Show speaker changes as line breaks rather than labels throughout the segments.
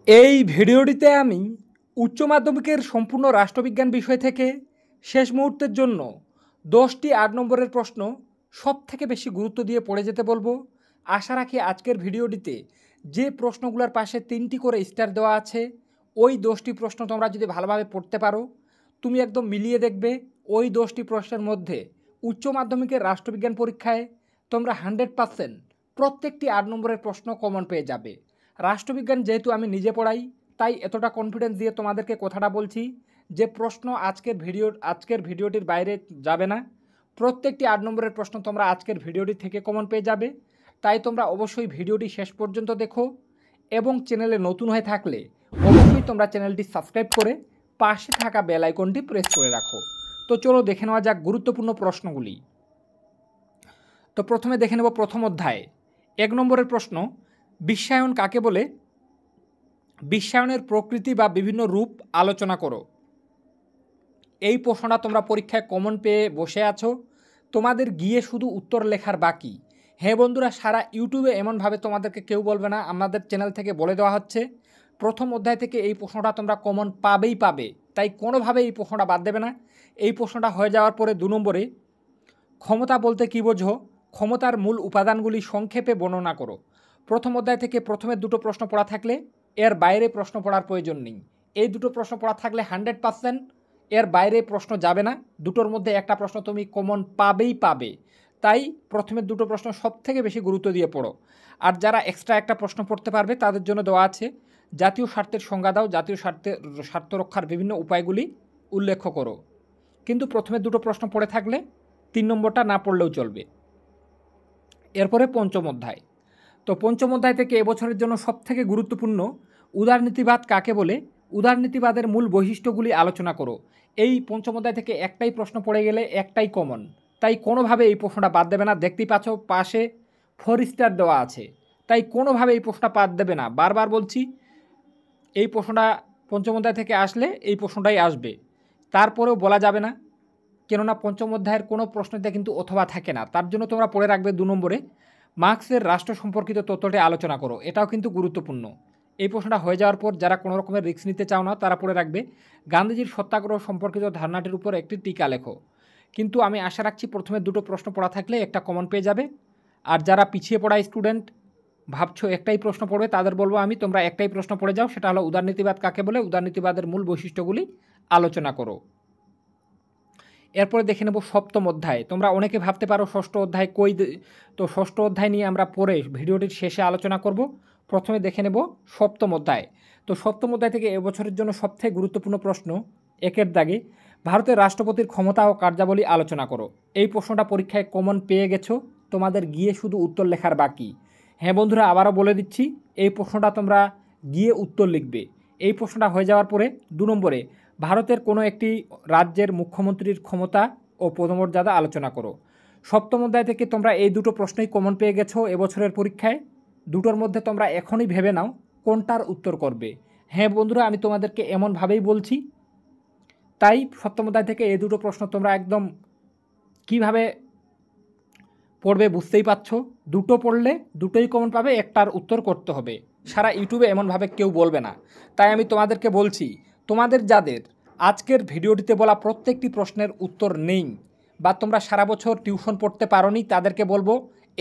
এই ভিডিওটিতে আমি উচ্চ মাধ্যমিকের সম্পূর্ণ রাষ্ট্রবিজ্ঞান বিষয় থেকে শেষ মুহূর্তের জন্য 10টি 8 নম্বরের প্রশ্ন সবথেকে বেশি গুরুত্ব দিয়ে পড়ে যেতে বলবো। আশা রাখি আজকের ভিডিওটিতে যে প্রশ্নগুলোর পাশে 3টি করে স্টার দেওয়া আছে ওই 10টি প্রশ্ন তোমরা যদি ভালোভাবে পড়তে পারো, তুমি একদম মিলিয়ে দেখবে ওই 10টি প্রশ্নের মধ্যে উচ্চ মাধ্যমিকের রাষ্ট্রবিজ্ঞান পরীক্ষায় তোমরা 100% প্রত্যেকটি 8 নম্বরের প্রশ্ন কমন পেয়ে যাবে। রাষ্ট্রবিজ্ঞান যেহেতু আমি নিজে পড়াই, তাই এতটা কনফিডেন্স দিয়ে তোমাদেরকে কথাটা বলছি যে প্রশ্ন আজকের ভিডিওটির বাইরে যাবে না। প্রত্যেকটি 8 নম্বরের প্রশ্ন তোমরা আজকের ভিডিওটি থেকে কমন পেয়ে যাবে। তাই তোমরা অবশ্যই ভিডিওটি শেষ পর্যন্ত দেখো এবং চ্যানেলে নতুন হয়ে থাকলে অবশ্যই তোমরা চ্যানেলটি সাবস্ক্রাইব করে পাশে থাকা বেল আইকনটি প্রেস করে রাখো। তো চলো দেখে নেওয়া যাক গুরুত্বপূর্ণ প্রশ্নগুলি। তো প্রথমে দেখে নেব প্রথম অধ্যায় 1 নম্বরের প্রশ্ন, বিশ্বায়ন কাকে বলে? বিশ্বায়নের প্রকৃতি বা বিভিন্ন রূপ আলোচনা করো। এই প্রশ্নটা তোমরা পরীক্ষায় কমন পেয়ে বসে আছো, তোমাদের গিয়ে শুধু উত্তর লেখার বাকি। হ্যাঁ বন্ধুরা, সারা ইউটিউবে এমনভাবে তোমাদেরকে কেউ বলবে না, আমাদের চ্যানেল থেকে বলে দেওয়া হচ্ছে প্রথম অধ্যায় থেকে এই প্রশ্নটা তোমরা কমন পাবেই পাবে, তাই কোনোভাবে এই প্রশ্নটা বাদ দেবে না। এই প্রশ্নটা হয়ে যাওয়ার পরে 2 নম্বরে, ক্ষমতা বলতে কী বোঝো? ক্ষমতার মূল উপাদানগুলি সংক্ষেপে বর্ণনা করো। প্রথম অধ্যায় থেকে প্রথমে 2টো প্রশ্ন পড়া থাকলে এর বাইরে প্রশ্ন পড়ার প্রয়োজন নেই। এই 2টো প্রশ্ন পড়া থাকলে 100% এর বাইরে প্রশ্ন যাবে না, 2টোর মধ্যে একটা প্রশ্ন তুমি কমন পাবেই পাবে। তাই প্রথমের 2টো প্রশ্ন সবথেকে বেশি গুরুত্ব দিয়ে পড়ো। আর যারা এক্সট্রা একটা প্রশ্ন পড়তে পারবে তাদের জন্য দেওয়া আছে জাতীয় স্বার্থের সংজ্ঞা দাও, জাতীয় স্বার্থ রক্ষার বিভিন্ন উপায়গুলি উল্লেখ করো। কিন্তু প্রথমে 2টো প্রশ্ন পড়ে থাকলে 3 নম্বরটা না পড়লেও চলবে। এরপরে পঞ্চম অধ্যায়। তো পঞ্চম অধ্যায় থেকে এবছরের জন্য সবথেকে গুরুত্বপূর্ণ, উদারনীতিবাদ কাকে বলে? উদারনীতিবাদের মূল বৈশিষ্ট্যগুলি আলোচনা করো। এই পঞ্চম অধ্যায় থেকে একটাই প্রশ্ন পড়ে গেলে একটাই কমন, তাই কোনোভাবে এই প্রশ্নটা বাদ দেবে না। দেখতেই পাচ্ছ পাশে 4 স্টার দেওয়া আছে, তাই কোনোভাবে এই প্রশ্নটা বাদ দেবে না। বারবার বলছি, এই প্রশ্নটা পঞ্চম অধ্যায় থেকে আসলে এই প্রশ্নটাই আসবে, তারপরেও বলা যাবে না, কেননা পঞ্চম অধ্যায়ের কোনো প্রশ্নতে কিন্তু অথবা থাকে না। তার জন্য তোমরা পড়ে রাখবে 2 নম্বরে, মার্ক্সের রাষ্ট্র সম্পর্কিত তত্ত্বটি আলোচনা করো। এটাও কিন্তু গুরুত্বপূর্ণ। এই প্রশ্নটা হয়ে যাওয়ার পর যারা কোনো রকমের রিস্ক নিতে চাও না তারা পড়ে রাখবে, গান্ধীজির সত্যাগ্রহ সম্পর্কিত ধারণাটির উপর একটি টিকা লেখো। কিন্তু আমি আশা রাখছি প্রথমে 2টো প্রশ্ন পড়া থাকলে একটা কমন পেয়ে যাবে। আর যারা পিছিয়ে পড়া স্টুডেন্ট ভাবছো একটাই প্রশ্ন পড়বে, তাদের বলবো আমি, তোমরা একটাই প্রশ্ন পড়ে যাও, সেটা হলো উদারনীতিবাদ কাকে বলে, উদারনীতিবাদের মূল বৈশিষ্ট্যগুলি আলোচনা করো। এরপরে দেখে নেব সপ্তম অধ্যায়। তোমরা অনেকে ভাবতে পারো ষষ্ঠ অধ্যায় কই, তো ষষ্ঠ অধ্যায় নিয়ে আমরা পরে ভিডিওটির শেষে আলোচনা করব। প্রথমে দেখে নেব সপ্তম অধ্যায়। তো সপ্তম অধ্যায় থেকে এবছরের জন্য সবথেকে গুরুত্বপূর্ণ প্রশ্ন, 1-এর দাগে, ভারতের রাষ্ট্রপতির ক্ষমতা ও কার্যাবলী আলোচনা করো। এই প্রশ্নটা পরীক্ষায় কমন পেয়ে গেছো, তোমাদের গিয়ে শুধু উত্তর লেখার বাকি। হ্যাঁ বন্ধুরা, আবারও বলে দিচ্ছি, এই প্রশ্নটা তোমরা গিয়ে উত্তর লিখবে। এই প্রশ্নটা হয়ে যাওয়ার পরে 2 নম্বরে, ভারতের কোনো একটি রাজ্যের মুখ্যমন্ত্রীর ক্ষমতা ও পদমর্যাদা আলোচনা করো। সপ্তম অধ্যায় থেকে তোমরা এই 2টো প্রশ্নই কমন পেয়ে গেছো এবছরের পরীক্ষায়। 2টোর মধ্যে তোমরা এখনই ভেবে নাও কোনটার উত্তর করবে। হ্যাঁ বন্ধুরা, আমি তোমাদেরকে এমনভাবেই বলছি, তাই সপ্তম অধ্যায় থেকে এই 2টো প্রশ্ন তোমরা একদম কিভাবে পড়বে বুঝতেই পারছো। 2টো পড়লে 2টোই কমন পাবে, একটার উত্তর করতে হবে। সারা ইউটিউবে এমনভাবে কেউ বলবে না, তাই আমি তোমাদেরকে বলছি, তোমাদের যাদের আজকের ভিডিওটিতে বলা প্রত্যেকটি প্রশ্নের উত্তর নেই বা তোমরা সারা বছর টিউশন পড়তে পারোনি, তাদেরকে বলবো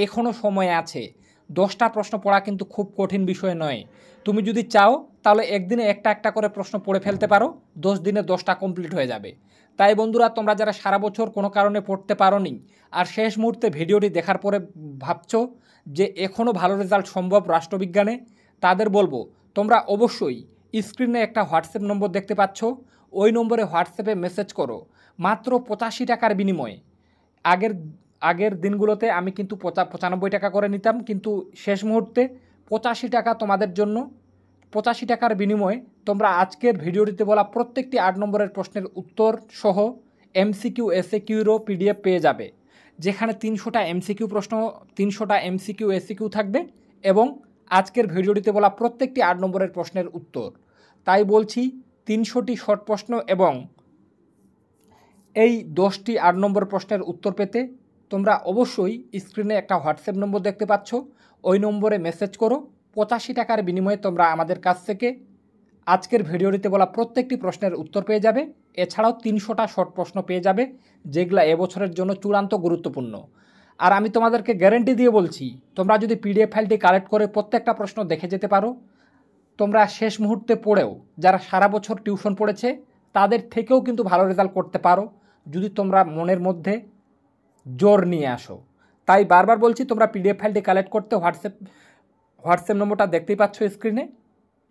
এখনও সময় আছে। 10টা প্রশ্ন পড়া কিন্তু খুব কঠিন বিষয় নয়। তুমি যদি চাও তাহলে একদিনে একটা একটা করে প্রশ্ন পড়ে ফেলতে পারো, 10 দিনে 10টা কমপ্লিট হয়ে যাবে। তাই বন্ধুরা, তোমরা যারা সারা বছর কোনো কারণে পড়তে পারোনি আর শেষ মুহূর্তে ভিডিওটি দেখার পরে ভাবছো যে এখনও ভালো রেজাল্ট সম্ভব রাষ্ট্রবিজ্ঞানে, তাদের বলবো তোমরা অবশ্যই স্ক্রিনে একটা হোয়াটসঅ্যাপ নম্বর দেখতে পাচ্ছ, ওই নম্বরে হোয়াটসঅ্যাপে মেসেজ করো। মাত্র 85 টাকার বিনিময়ে, আগের দিনগুলোতে আমি কিন্তু 95 টাকা করে নিতাম, কিন্তু শেষ মুহূর্তে 85 টাকা তোমাদের জন্য। 85 টাকার বিনিময়ে তোমরা আজকের ভিডিওটিতে বলা প্রত্যেকটি 8 নম্বরের প্রশ্নের উত্তর সহ এমসিকিউ এসএকিউরও পিডিএফ পেয়ে যাবে, যেখানে 300টা এমসিকিউ প্রশ্ন, 300টা এমসিকিউ এসএকিউ থাকবে এবং আজকের ভিডিওটিতে বলা প্রত্যেকটি 8 নম্বরের প্রশ্নের উত্তর। তাই বলছি, 300টি শর্ট প্রশ্ন এবং এই 10টি 8 নম্বর প্রশ্নের উত্তর পেতে তোমরা অবশ্যই স্ক্রিনে একটা হোয়াটসঅ্যাপ নম্বর দেখতে পাচ্ছ, ওই নম্বরে মেসেজ করো। 85 টাকার বিনিময়ে তোমরা আমাদের কাছ থেকে আজকের ভিডিওটিতে বলা প্রত্যেকটি প্রশ্নের উত্তর পেয়ে যাবে। এছাড়াও 300টা শর্ট প্রশ্ন পেয়ে যাবে, যেগুলো এবছরের জন্য চূড়ান্ত গুরুত্বপূর্ণ। আর আমি তোমাদেরকে গ্যারেন্টি দিয়ে বলছি, তোমরা যদি পিডিএফ ফাইলটি কালেক্ট করে প্রত্যেকটা প্রশ্ন দেখে যেতে পারো, তোমরা শেষ মুহূর্তে পড়েও যারা সারা বছর টিউশন পড়েছে তাদের থেকেও কিন্তু ভালো রেজাল্ট করতে পারো, যদি তোমরা মনের মধ্যে জোর নিয়ে আসো। তাই বারবার বলছি, তোমরা পিডিএফ ফাইলটি কালেক্ট করতে হোয়াটসঅ্যাপ নম্বরটা দেখতেই পাচ্ছ স্ক্রিনে,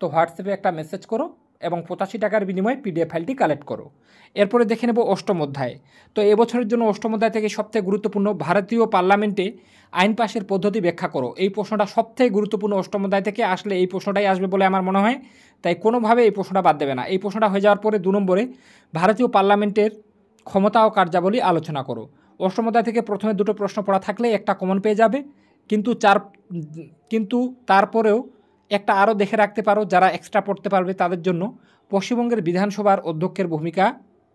তো হোয়াটসঅ্যাপে একটা মেসেজ করো এবং 85 টাকার বিনিময়ে পিডিএফ ফাইলটি কালেক্ট করো। এরপরে দেখে নেব অষ্টম অধ্যায়। তো এবছরের জন্য অষ্টম অধ্যায় থেকে সবথেকে গুরুত্বপূর্ণ ভারতীয় পার্লামেন্টে আইন পাশের পদ্ধতি ব্যাখ্যা করো। এই প্রশ্নটা সবথেকে গুরুত্বপূর্ণ, অষ্টম অধ্যায় থেকে আসলে এই প্রশ্নটাই আসবে বলে আমার মনে হয়, তাই কোনোভাবে এই প্রশ্নটা বাদ দেবে না। এই প্রশ্নটা হয়ে যাওয়ার পরে 2 নম্বরে ভারতীয় পার্লামেন্টের ক্ষমতা ও কার্যাবলী আলোচনা করো। অষ্টম অধ্যায় থেকে প্রথমে 2টো প্রশ্ন পড়া থাকলে একটা কমন পেয়ে যাবে, কিন্তু তারপরেও একটা আরও দেখে রাখতে পারো, যারা এক্সট্রা পড়তে পারবে তাদের জন্য পশ্চিমবঙ্গের বিধানসভার অধ্যক্ষের ভূমিকা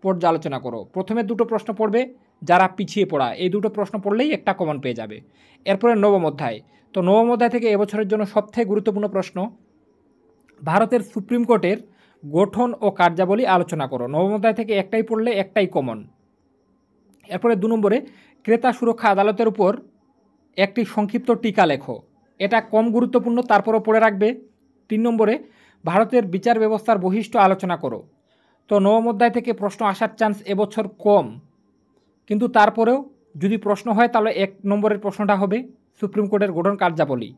পর্যালোচনা করো। প্রথমে 2টো প্রশ্ন পড়বে যারা পিছিয়ে পড়া, এই 2টো প্রশ্ন পড়লেই একটা কমন পেয়ে যাবে। এরপরে নবম অধ্যায়। তো নবম অধ্যায় থেকে এবছরের জন্য সবথেকে গুরুত্বপূর্ণ প্রশ্ন, ভারতের সুপ্রিম কোর্টের গঠন ও কার্যাবলী আলোচনা করো। নবম অধ্যায় থেকে একটাই পড়লে একটাই কমন। এরপরে 2 নম্বরে ক্রেতা সুরক্ষা আদালতের উপর একটি সংক্ষিপ্ত টিকা লেখো। এটা কম গুরুত্বপূর্ণ, তারপরও পড়ে রাখবে। 3 নম্বরে ভারতের বিচার ব্যবস্থার বৈশিষ্ট্য আলোচনা করো। তো নবম অধ্যায় থেকে প্রশ্ন আসার চান্স এবছর কম, কিন্তু তারপরেও যদি প্রশ্ন হয় তাহলে 1 নম্বরের প্রশ্নটা হবে সুপ্রিম কোর্টের গঠন কার্যাবলী,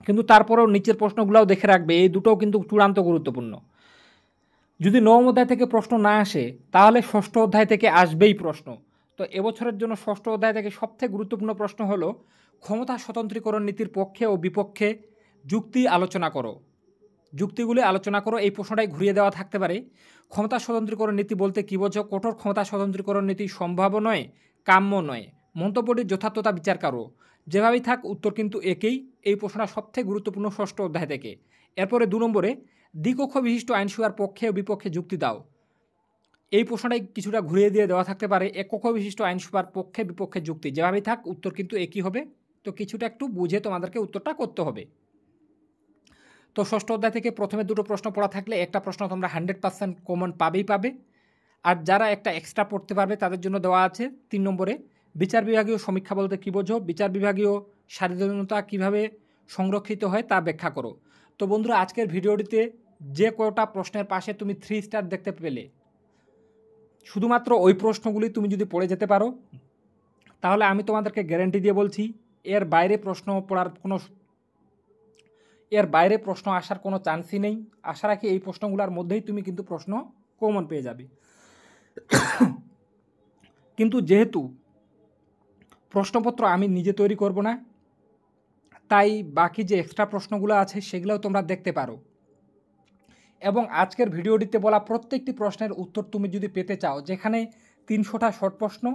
কিন্তু তারপরেও নিচের প্রশ্নগুলোও দেখে রাখবে, এই দুটোও কিন্তু চূড়ান্ত গুরুত্বপূর্ণ। যদি নবম অধ্যায় থেকে প্রশ্ন না আসে তাহলে ষষ্ঠ অধ্যায় থেকে আসবেই প্রশ্ন। তো এবছরের জন্য ষষ্ঠ অধ্যায় থেকে সবথেকে গুরুত্বপূর্ণ প্রশ্ন হলো ক্ষমতা স্বতন্ত্রীকরণ নীতির পক্ষে ও বিপক্ষে যুক্তি আলোচনা করো। যুক্তিগুলি আলোচনা করো, এই প্রশ্নটাই ঘুরিয়ে দেওয়া থাকতে পারে। ক্ষমতা স্বতন্ত্রীকরণ নীতি বলতে কী বোঝো? কঠোর ক্ষমতা স্বতন্ত্রীকরণ নীতি সম্ভাব্য নয়, কাম্য নয়, মন্তব্যটির যথার্থতা বিচার করো। যেভাবেই থাক উত্তর কিন্তু একই। এই প্রশ্নটা সবথেকে গুরুত্বপূর্ণ ষষ্ঠ অধ্যায় থেকে। এরপরে 2 নম্বরে দ্বিকক্ষ বিশিষ্ট আইনসভার পক্ষে ও বিপক্ষে যুক্তি দাও। এই প্রশ্নটাই কিছুটা ঘুরিয়ে দিয়ে দেওয়া থাকতে পারে। এককক্ষ বিশিষ্ট আইনসভার পক্ষে বিপক্ষে যুক্তি, যেভাবেই থাক উত্তর কিন্তু একই হবে। তো কিছুটা একটু বুঝে তোমাদেরকে উত্তরটা করতে হবে। তো ষষ্ঠ অধ্যায় থেকে প্রথমে 2টো প্রশ্ন পড়া থাকলে একটা প্রশ্ন তোমরা 100% কমন পাবে। আর যারা একটা এক্সট্রা পড়তে পারবে তাদের জন্য দেওয়া আছে 3 নম্বরে বিচার বিভাগীয় সমীক্ষা বলতে কী বোঝো? বিচার বিভাগীয় স্বাধীনতা কীভাবে সংরক্ষিত হয় তা ব্যাখ্যা করো। তো বন্ধুরা, আজকের ভিডিওটিতে যে কয়টা প্রশ্নের পাশে তুমি 3 স্টার দেখতে পেলে, শুধুমাত্র ওই প্রশ্নগুলি তুমি যদি পড়ে যেতে পারো তাহলে আমি তোমাদেরকে গ্যারান্টি দিয়ে বলছি এর বাইরে প্রশ্ন আসার কোনো চান্সই নেই। আশা রাখি এই প্রশ্নগুলোর মধ্যেই তুমি কিন্তু প্রশ্ন কমন পেয়ে যাবে। কিন্তু যেহেতু প্রশ্নপত্র আমি নিজে তৈরি করব না, তাই বাকি যে এক্সট্রা প্রশ্নগুলো আছে সেগুলোও তোমরা দেখতে পারো। এবং আজকের ভিডিওটিতে বলা প্রত্যেকটি প্রশ্নের উত্তর তুমি যদি পেতে চাও, যেখানে 300টা শর্ট প্রশ্ন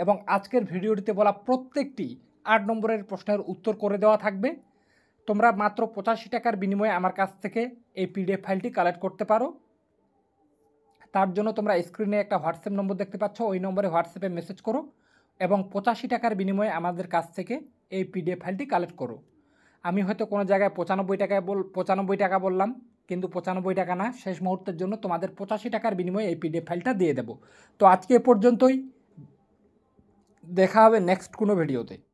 এবং আজকের ভিডিওটিতে বলা প্রত্যেকটি 8 নম্বরের প্রশ্নের উত্তর করে দেওয়া থাকবে, তোমরা মাত্র 85 টাকার বিনিময়ে আমার কাছ থেকে এই পিডিএফ ফাইলটি কালেক্ট করতে পারো। তার জন্য তোমরা স্ক্রিনে একটা হোয়াটসঅ্যাপ নম্বর দেখতে পাচ্ছ, ওই নম্বরে হোয়াটসঅ্যাপে মেসেজ করো এবং 85 টাকার বিনিময়ে আমাদের কাছ থেকে এই পিডিএফ ফাইলটি কালেক্ট করো। আমি হয়তো কোনো জায়গায় 95 টাকা বললাম, কিন্তু 95 টাকা না, শেষ মুহূর্তের জন্য তোমাদের 85 টাকার বিনিময়ে এই পিডিএফ ফাইলটা দিয়ে দেবো। তো আজকে এ পর্যন্তই, দেখা হবে নেক্সট কোনো ভিডিওতে।